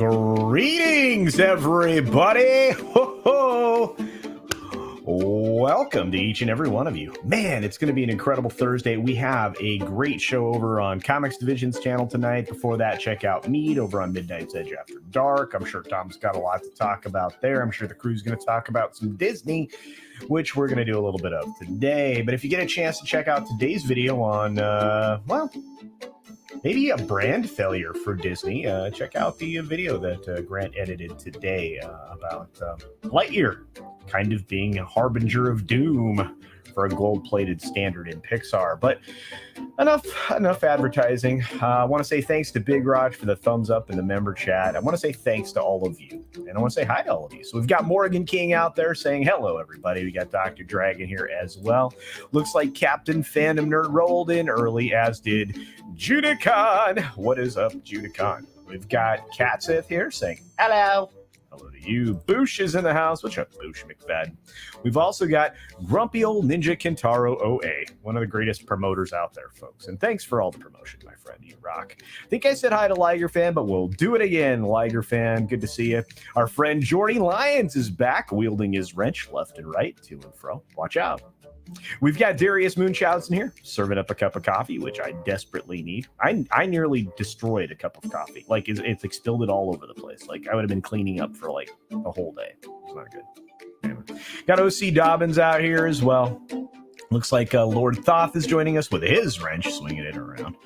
Greetings, everybody! Ho ho! Welcome to each and every one of you. Man, it's going to be an incredible Thursday. We have a great show over on Comics Division's channel tonight. Before that, check out Mead over on Midnight's Edge After Dark. I'm sure Tom's got a lot to talk about there. I'm sure the crew's going to talk about some Disney, which we're going to do a little bit of today. But if you get a chance to check out today's video on, maybe a brand failure for Disney, check out the video that Grant edited today about Lightyear kind of being a harbinger of doom for a gold-plated standard in Pixar. But enough advertising. I want to say thanks to Big Raj for the thumbs up in the member chat. I want to say thanks to all of you, and I want to say hi to all of you. So we've got Morgan King out there saying hello, everybody. We got Dr. Dragon here as well. Looks like Captain Fandom Nerd rolled in early, as did Judicon. What is up, Judicon? We've got Catsith here saying hello. Hello to you. Boosh is in the house. What's up, Boosh McFadden? We've also got Grumpy Old Ninja Kintaro OA, one of the greatest promoters out there, folks. And thanks for all the promotion, my friend. You rock. I think I said hi to Liger Fan, but we'll do it again, Liger Fan. Good to see you. Our friend Jordy Lyons is back, wielding his wrench left and right, to and fro. Watch out. We've got Darius Munchausen here, serving up a cup of coffee, which I desperately need. I nearly destroyed a cup of coffee. Like, it's like spilled it all over the place. Like, I would have been cleaning up for like a whole day. It's not good. Anyway. Got OC Dobbins out here as well. Looks like Lord Thoth is joining us with his wrench, swinging it around.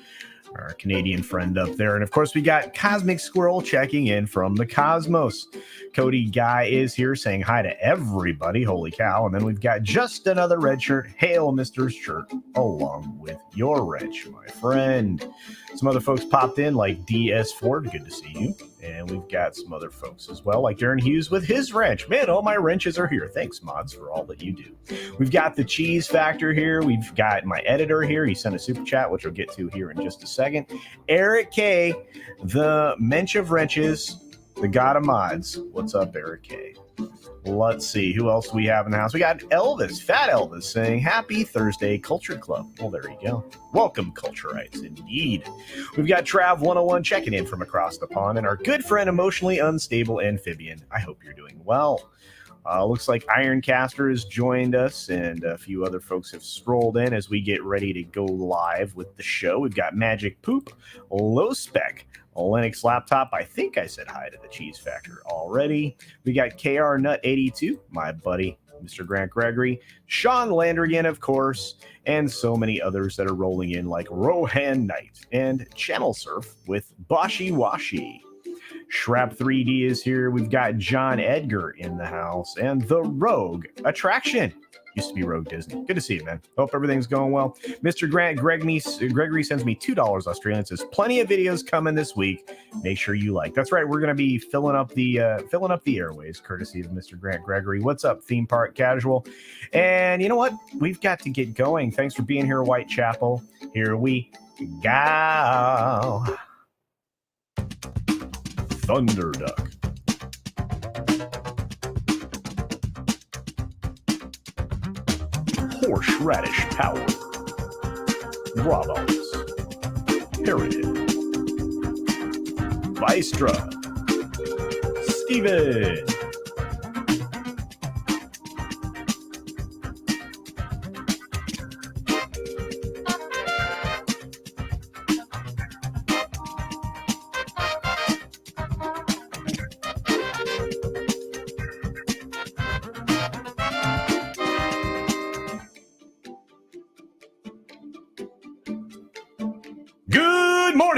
Our Canadian friend up there. And of course, we got Cosmic Squirrel checking in from the cosmos. Cody Guy is here saying hi to everybody. Holy cow. And then we've got just another red shirt. Hail, Mr. Shirt, along with your wrench, my friend. Some other folks popped in like DS Ford. Good to see you. And we've got some other folks as well, like Darren Hughes with his wrench. Man, all my wrenches are here. Thanks, mods, for all that you do. We've got the Cheese Factor here. We've got my editor here. He sent a super chat, which we'll get to here in just a second. Eric K, the Mensch of Wrenches, the god of mods. What's up, Eric K? Let's see. Who else do we have in the house? We got Elvis, Fat Elvis, saying happy Thursday, Culture Club. Well, there you go. Welcome, Cultureites, indeed. We've got Trav 101 checking in from across the pond, and our good friend, Emotionally Unstable Amphibian. I hope you're doing well. Looks like Ironcaster has joined us, and a few other folks have strolled in as we get ready to go live with the show. We've got Magic Poop, Low Spec, Linux Laptop. I think I said hi to the Cheese Factor already. We got KR Nut 82, my buddy, Mr. Grant Gregory, Sean Landrigan, of course, and so many others that are rolling in like Rohan Knight and Channel Surf with Boshi Washi. Shrap 3D is here. We've got John Edgar in the house and the Rogue Attraction. Used to be Rogue Disney. Good to see you, man. Hope everything's going well. Mr. Grant Gregory sends me $2 Australian. Says plenty of videos coming this week. Make sure you like. That's right. We're going to be filling up the airways, courtesy of Mr. Grant Gregory. What's up, Theme Park Casual? And you know what? We've got to get going. Thanks for being here, Whitechapel. Here we go. Thunderduck. Horseradish Power. Bravos. Heritage. Vistra. Steven.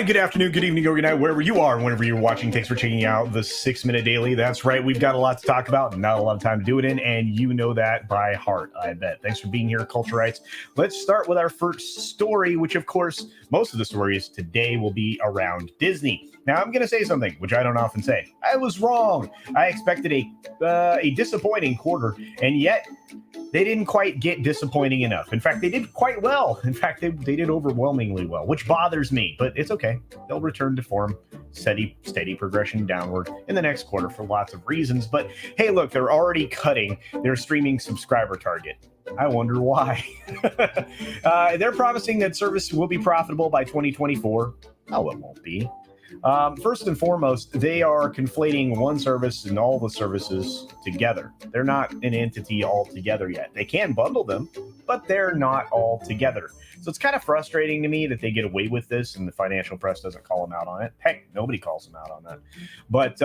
Good afternoon, good evening, or good night, wherever you are and whenever you're watching. Thanks for checking out the 6-Minute Daily. That's right, we've got a lot to talk about, not a lot of time to do it in, and you know that by heart, I bet. Thanks for being here, Cultureites. Let's start with our first story, which, of course, most of the stories today will be around Disney. Now, I'm going to say something, which I don't often say. I was wrong. I expected a disappointing quarter, and yet they didn't quite get disappointing enough. In fact, they did quite well. In fact, they did overwhelmingly well, which bothers me, but it's okay. They'll return to form, steady progression downward in the next quarter for lots of reasons. But hey, look, they're already cutting their streaming subscriber target. I wonder why. They're promising that service will be profitable by 2024. Oh, it won't be. First and foremost, they are conflating one service and all the services together. They're not an entity altogether yet. They can bundle them, but they're not all together. So it's kind of frustrating to me that they get away with this and the financial press doesn't call them out on it. Heck, nobody calls them out on that. But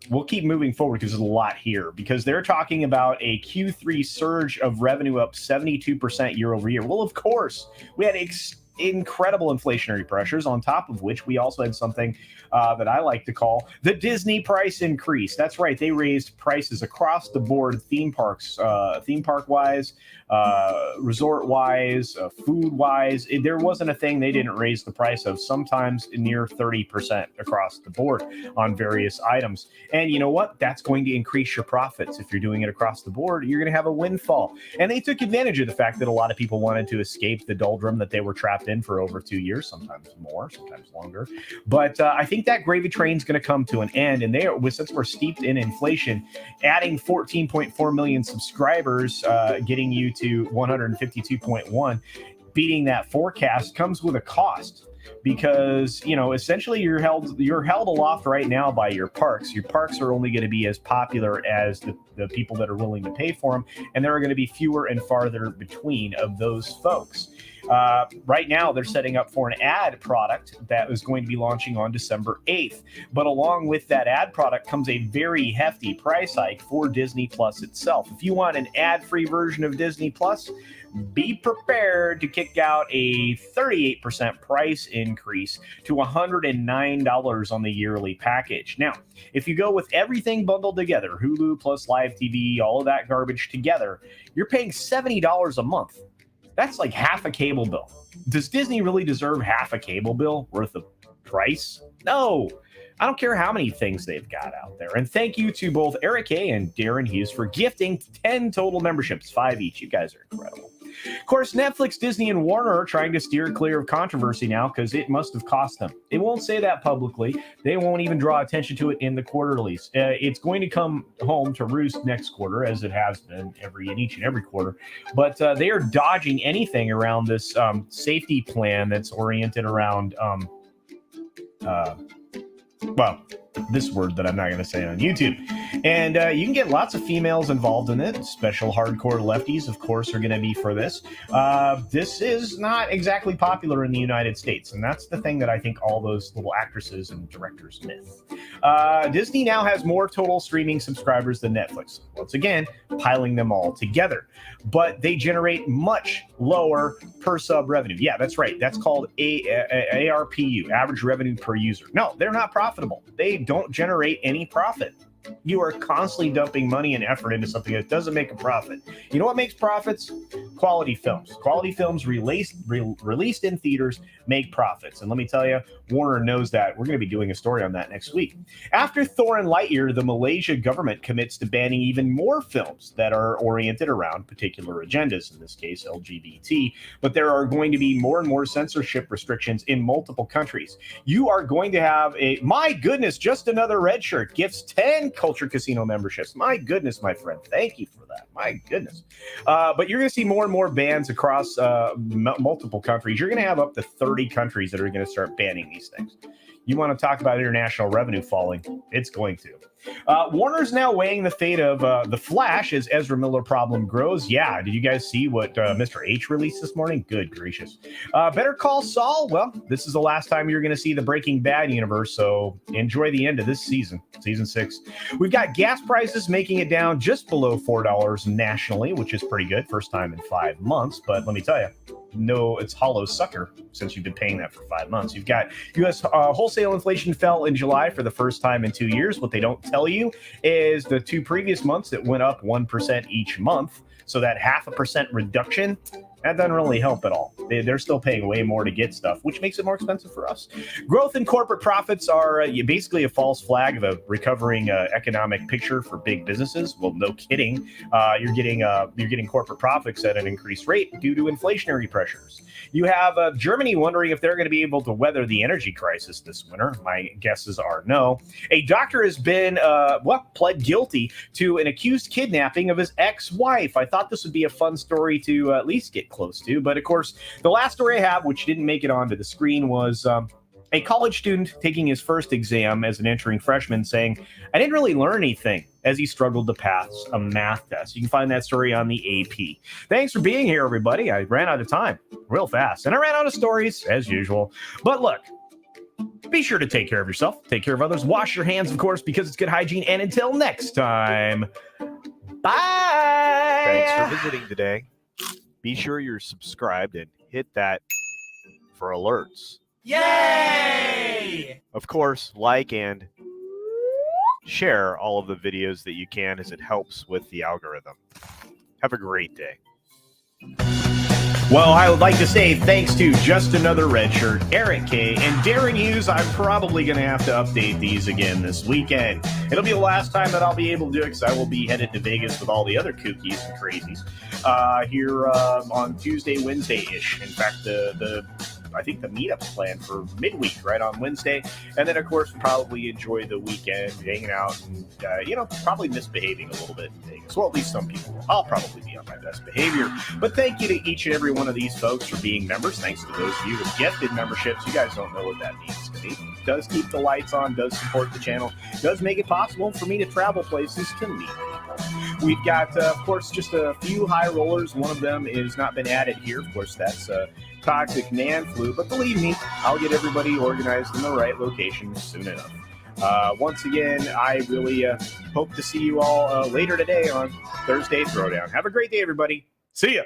we'll keep moving forward because there's a lot here, because they're talking about a Q3 surge of revenue up 72% year over year. Well, of course, we had incredible inflationary pressures, on top of which we also had something that I like to call the Disney price increase. That's right. They raised prices across the board, theme park wise, resort wise, food wise. There wasn't a thing they didn't raise the price of, sometimes near 30% across the board on various items. And you know what? That's going to increase your profits. If you're doing it across the board, you're going to have a windfall. And they took advantage of the fact that a lot of people wanted to escape the doldrum that they were trapped in for over 2 years, sometimes more, sometimes longer. But I think that gravy train's going to come to an end. And since we're steeped in inflation, adding 14.4 million subscribers, getting you to 152.1, beating that forecast comes with a cost. Because, essentially you're held aloft right now by your parks. Your parks are only going to be as popular as the people that are willing to pay for them, and there are going to be fewer and farther between of those folks. Right now, they're setting up for an ad product that is going to be launching on December 8th. But along with that ad product comes a very hefty price hike for Disney Plus itself. If you want an ad-free version of Disney Plus, be prepared to kick out a 38% price increase to $109 on the yearly package. Now, if you go with everything bundled together, Hulu plus live TV, all of that garbage together, you're paying $70 a month. That's like half a cable bill. Does Disney really deserve half a cable bill worth of price? No. I don't care how many things they've got out there. And thank you to both Eric A. and Darren Hughes for gifting 10 total memberships, 5 each. You guys are incredible. Of course, Netflix, Disney, and Warner are trying to steer clear of controversy now because it must have cost them. They won't say that publicly. They won't even draw attention to it in the quarterlies. It's going to come home to roost next quarter, as it has been in each and every quarter. But they are dodging anything around this safety plan that's oriented around this word that I'm not going to say on YouTube. And you can get lots of females involved in it. Special hardcore lefties, of course, are going to be for this. This is not exactly popular in the United States. And that's the thing that I think all those little actresses and directors miss. Disney now has more total streaming subscribers than Netflix. Once again, piling them all together. But they generate much lower per sub revenue. Yeah, that's right. That's called ARPU, average revenue per user. No, they're not profitable. They don't generate any profit. You are constantly dumping money and effort into something that doesn't make a profit. You know what makes profits? Quality films. Quality films released in theaters make profits. And let me tell you, Warner knows that. We're going to be doing a story on that next week. After Thor and Lightyear, the Malaysia government commits to banning even more films that are oriented around particular agendas, in this case, LGBT. But there are going to be more and more censorship restrictions in multiple countries. You are going to have my goodness, just another red shirt gifts 10 Culture Casino memberships. My goodness, my friend. Thank you for that. My goodness. But you're going to see more and more bans across multiple countries. You're going to have up to 30 countries that are going to start banning these things. You want to talk about international revenue falling? It's going to. Warner's now weighing the fate of The Flash as Ezra Miller problem grows. Yeah, did you guys see what Mr. H released this morning? Good gracious. Better Call Saul. Well, this is the last time you're going to see the Breaking Bad universe, so enjoy the end of this season 6. We've got gas prices making it down just below $4 nationally, which is pretty good. First time in 5 months, but let me tell you, no, it's hollow sucker since you've been paying that for 5 months. You've got U.S. Wholesale inflation fell in July for the first time in 2 years. What they don't tell you is the 2 previous months it went up 1% each month. So that 0.5% reduction, that doesn't really help at all. They're still paying way more to get stuff, which makes it more expensive for us. Growth in corporate profits are basically a false flag of a recovering economic picture for big businesses. Well, no kidding. You're getting corporate profits at an increased rate due to inflationary pressures. You have Germany wondering if they're going to be able to weather the energy crisis this winter. My guesses are no. A doctor has been pled guilty to an accused kidnapping of his ex-wife. I thought this would be a fun story to at least get close to, but of course, the last story I have, which didn't make it onto the screen, was A college student taking his first exam as an entering freshman saying, "I didn't really learn anything," as he struggled to pass a math test. You can find that story on the AP. Thanks for being here, everybody. I ran out of time real fast, and I ran out of stories, as usual. But look, be sure to take care of yourself, take care of others, wash your hands, of course, because it's good hygiene. And until next time, bye! Thanks for visiting today. Be sure you're subscribed and hit that for alerts. Yay! Of course, like and share all of the videos that you can, as it helps with the algorithm. Have a great day. Well, I would like to say thanks to Just Another Redshirt, Eric K, and Darren Hughes. I'm probably going to have to update these again this weekend. It'll be the last time that I'll be able to do it, because I will be headed to Vegas with all the other kookies and crazies here on Tuesday, Wednesday-ish. In fact, I think the meetup's planned for midweek, right on Wednesday. And then, of course, probably enjoy the weekend, hanging out and, probably misbehaving a little bit in Vegas. Well, at least some people will. I'll probably be on my best behavior. But thank you to each and every one of these folks for being members. Thanks to those of you with gifted memberships. You guys don't know what that means to me. It does keep the lights on, does support the channel, does make it possible for me to travel places to meet people. We've got, of course, just a few high rollers. One of them has not been added here. Of course, that's Toxic Man Flu, but believe me, I'll get everybody organized in the right location soon enough. Once again, I really hope to see you all later today on Thursday Throwdown. Have a great day, everybody. See ya.